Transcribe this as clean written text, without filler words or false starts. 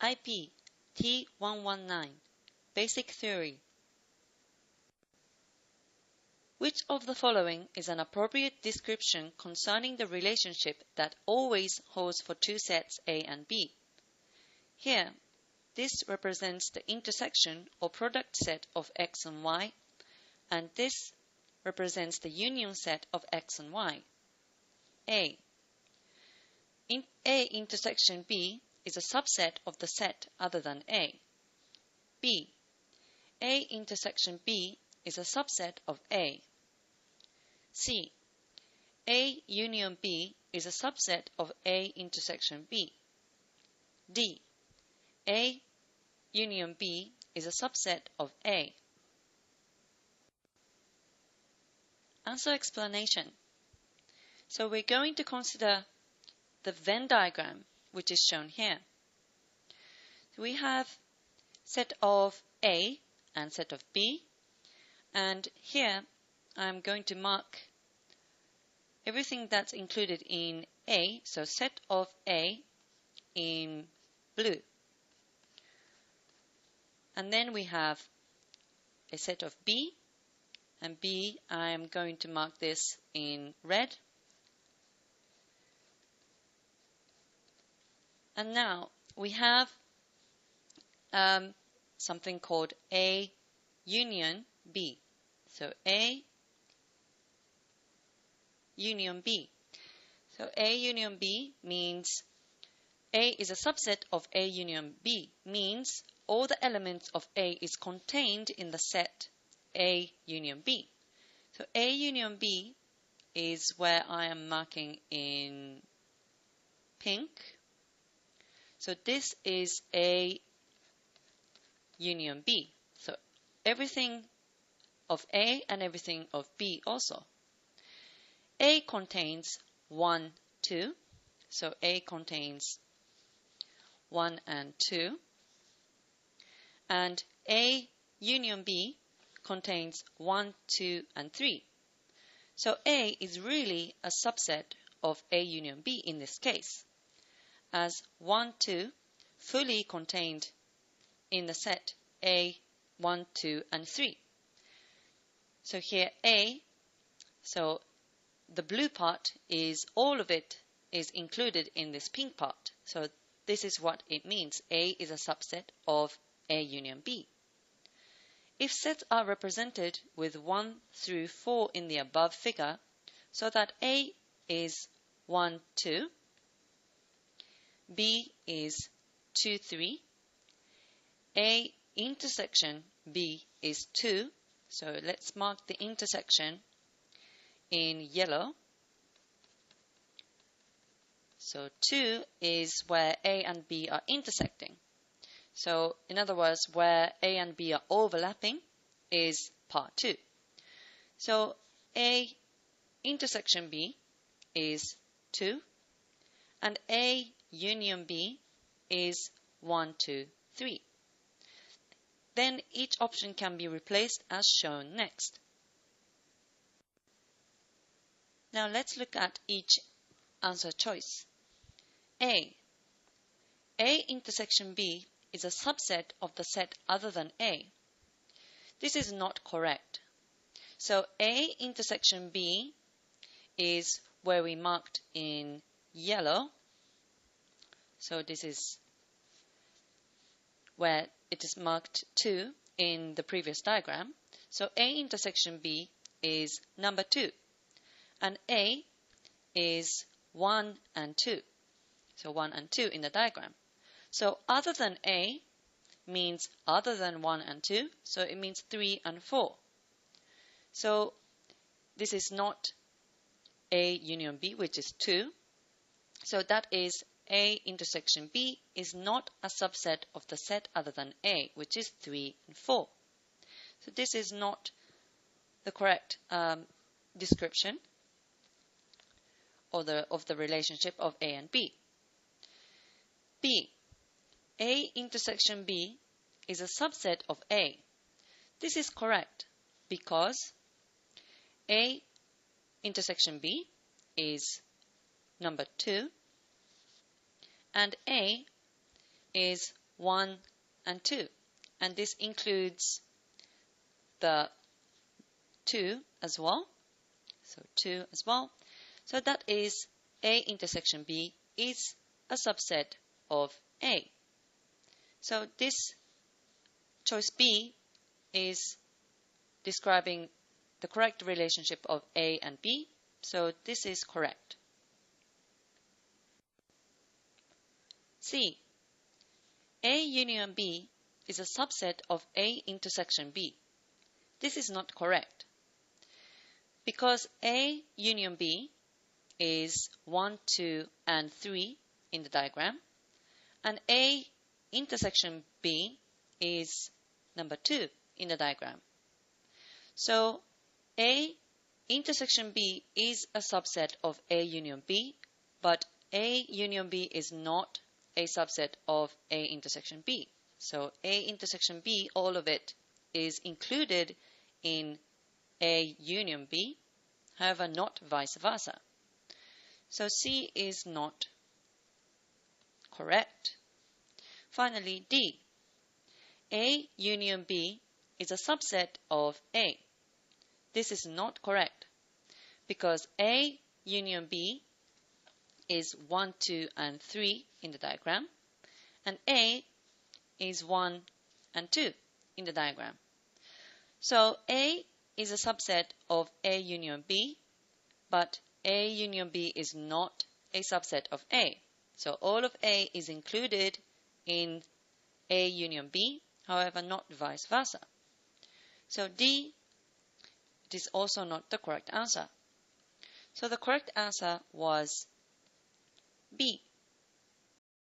IP T119 Basic Theory. Which of the following is an appropriate description concerning the relationship that always holds for two sets A and B? Here, this represents the intersection or product set of X and Y, and this represents the union set of X and Y. A. A intersection B is a subset of the set other than A. B. A intersection B is a subset of A. C. A union B is a subset of A intersection B. D. A union B is a subset of A. Answer explanation. So we're going to consider the Venn diagram, which is shown here. So we have set of A and set of B, and here I'm going to mark everything that's included in A, so set of A in blue. And then we have a set of B, and B I'm going to mark this in red. And now we have something called A union B. So A union B. So A union B means A is a subset of A union B, means all the elements of A is contained in the set A union B. So A union B is where I am marking in pink. So this is A union B. So everything of A and everything of B also. A contains 1, 2. So A contains 1 and 2. And A union B contains 1, 2, and 3. So A is really a subset of A union B in this case, as 1, 2 fully contained in the set A, 1, 2, and 3. So here A, so the blue part is all of it is included in this pink part. So this is what it means. A is a subset of A union B. If sets are represented with 1 through 4 in the above figure, so that A is 1, 2, B is 2, 3, A intersection B is 2, so let's mark the intersection in yellow. So 2 is where A and B are intersecting. So in other words, where A and B are overlapping is part 2. So A intersection B is 2, and A union B is 1, 2, 3. Then each option can be replaced as shown next. Now let's look at each answer choice. A intersection B is a subset of the set other than A. This is not correct. So A intersection B is where we marked in yellow. So this is where it is marked 2 in the previous diagram. So A intersection B is number 2. And A is 1 and 2. So 1 and 2 in the diagram. So other than A means other than 1 and 2. So it means 3 and 4. So this is not A union B, which is 2. So that is A intersection B is not a subset of the set other than A, which is 3 and 4. So this is not the correct description of the relationship of A and B. B. A intersection B is a subset of A. This is correct because A intersection B is number 2 and A is 1 and 2. And this includes the 2 as well. So 2 as well. So that is A intersection B is a subset of A. So this choice B is describing the correct relationship of A and B. So this is correct. C. A union B is a subset of A intersection B. This is not correct. Because A union B is 1, 2, and 3 in the diagram, and A intersection B is number 2 in the diagram. So A intersection B is a subset of A union B, but A union B is not a subset of A intersection B. So A intersection B, all of it is included in A union B, however not vice versa. So C is not correct. Finally, D. A union B is a subset of A. This is not correct because A union B is 1, 2, and 3 in the diagram, and A is 1 and 2 in the diagram. So A is a subset of A union B, but A union B is not a subset of A. So all of A is included in A union B, however not vice versa. So D, it is also not the correct answer. So the correct answer was B.